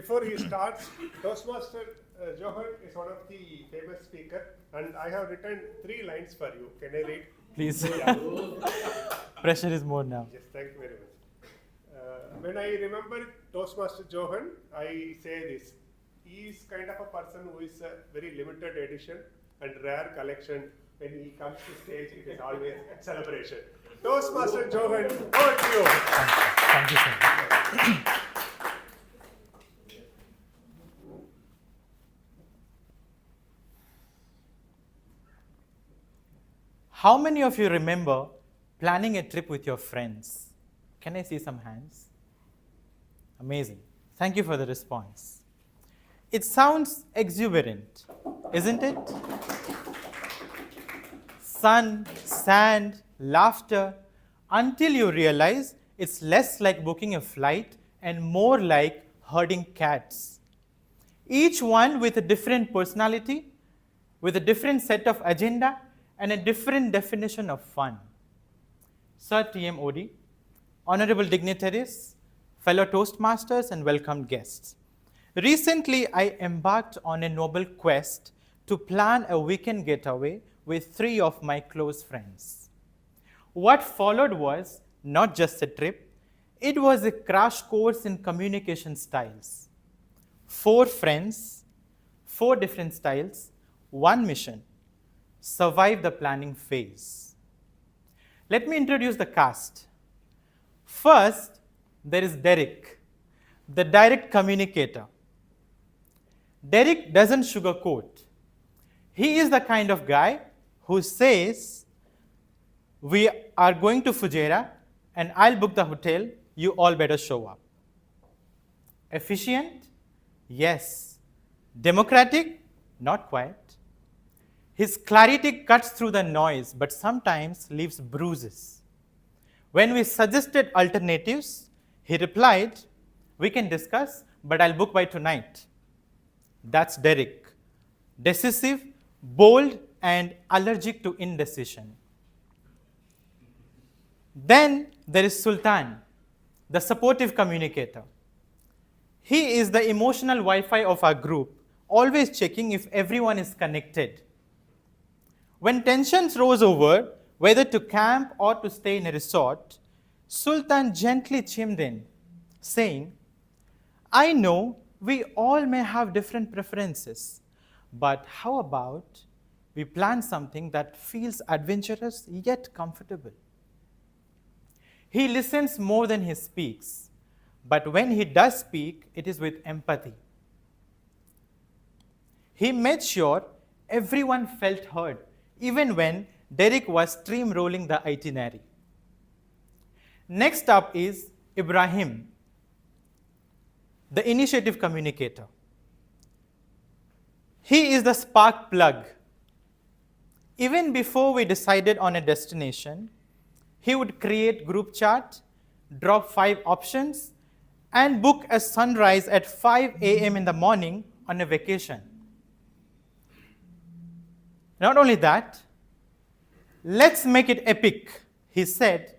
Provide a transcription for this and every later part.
before he starts, Toastmaster Johan is one of the famous speaker, and I have written 3 lines for you. Can I read? Please. Yeah. Pressure is more now. Yes, thank you very much. When I remember Toastmaster Johan, I say this. He is kind of a person who is a very limited edition and rare collection. When he comes to stage, it is always celebration. Toastmaster Johan, over to you. Thank you, sir. How many of you remember planning a trip with your friends? Can I see some hands? Amazing. Thank you for the response. It sounds exuberant, isn't it? Sun, sand, laughter, until you realize it's less like booking a flight and more like herding cats. Each one with a different personality, with a different set of agenda, and a different definition of fun. Sir T.M. Odi, honorable dignitaries, fellow Toastmasters, and welcome guests. Recently, I embarked on a noble quest to plan a weekend getaway with 3 of my close friends. What followed was not just a trip, it was a crash course in communication styles. 4 friends, 4 different styles, 1 mission. Survive the planning phase. Let me introduce the cast. First, there is Derek, the direct communicator. Derek doesn't sugarcoat. He is the kind of guy who says, we are going to Fujairah and I'll book the hotel, you all better show up. Efficient? Yes. Democratic? Not quite. His clarity cuts through the noise, but sometimes leaves bruises. When we suggested alternatives, he replied, we can discuss, but I'll book by tonight. That's Derek. Decisive, bold, and allergic to indecision. Then there is Sultan, the supportive communicator. He is the emotional Wi-Fi of our group, always checking if everyone is connected. When tensions rose over whether to camp or to stay in a resort, Sultan gently chimed in, saying, I know we all may have different preferences, but how about we plan something that feels adventurous yet comfortable? He listens more than he speaks, but when he does speak, it is with empathy. He made sure everyone felt heard, even when Derek was steamrolling the itinerary. Next up is Ibrahim, the initiative communicator. He is the spark plug. Even before we decided on a destination, he would create group chat, drop 5 options, and book a sunrise at 5 a.m. in the morning on a vacation. Not only that, let's make it epic, he said,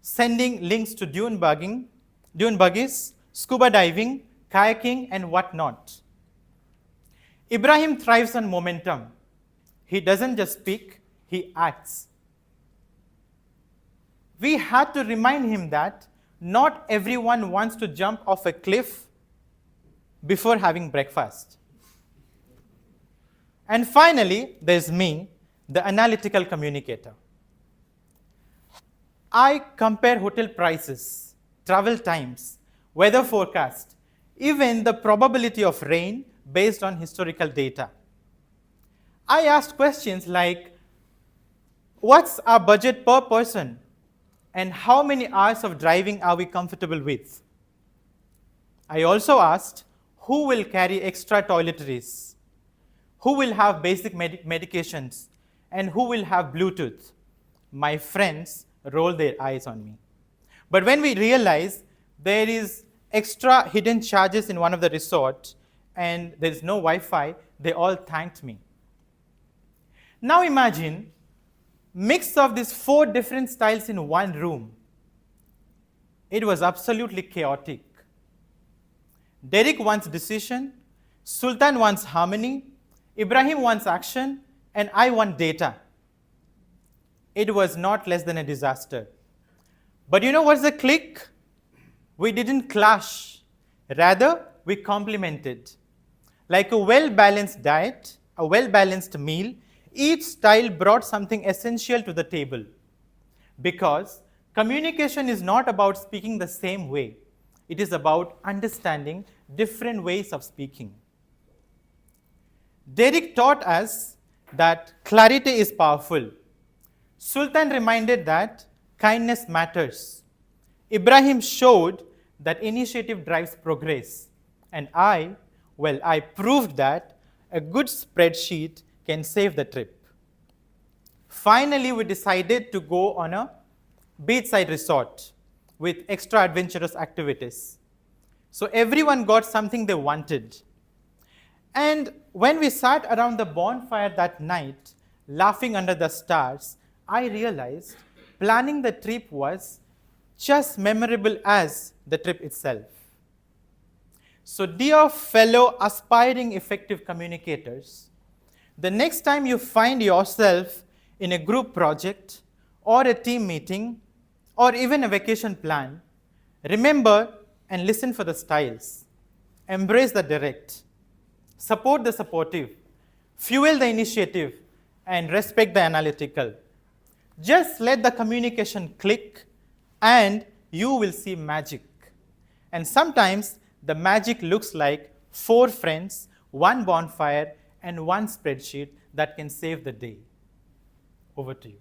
sending links to dune buggies, scuba diving, kayaking, and whatnot. Ibrahim thrives on momentum. He doesn't just speak, he acts. We had to remind him that not everyone wants to jump off a cliff before having breakfast. And finally, there's me, the analytical communicator. I compare hotel prices, travel times, weather forecast, even the probability of rain based on historical data. I asked questions like, what's our budget per person? And how many hours of driving are we comfortable with? I also asked, who will carry extra toiletries? Who will have basic medications? And who will have Bluetooth? My friends rolled their eyes on me. But when we realized there is extra hidden charges in one of the resorts and there is no Wi-Fi, they all thanked me. Now imagine mix of these 4 different styles in one room. It was absolutely chaotic. Derek wants decision, Sultan wants harmony, Ibrahim wants action, and I want data. It was not less than a disaster. But you know what's the click? We didn't clash. Rather, we complemented. Like a well-balanced diet, a well-balanced meal, each style brought something essential to the table. Because communication is not about speaking the same way. It is about understanding different ways of speaking. Derek taught us that clarity is powerful. Sultan reminded that kindness matters. Ibrahim showed that initiative drives progress. And I proved that a good spreadsheet can save the trip. Finally, we decided to go on a beachside resort with extra adventurous activities. So everyone got something they wanted. And when we sat around the bonfire that night, laughing under the stars, I realized planning the trip was just memorable as the trip itself. So, dear fellow aspiring effective communicators, the next time you find yourself in a group project or a team meeting or even a vacation plan, remember and listen for the styles. Embrace the direct. Support the supportive. Fuel the initiative and respect the analytical. Just let the communication click and you will see magic. And sometimes the magic looks like 4 friends, 1 bonfire, and 1 spreadsheet that can save the day. Over to you.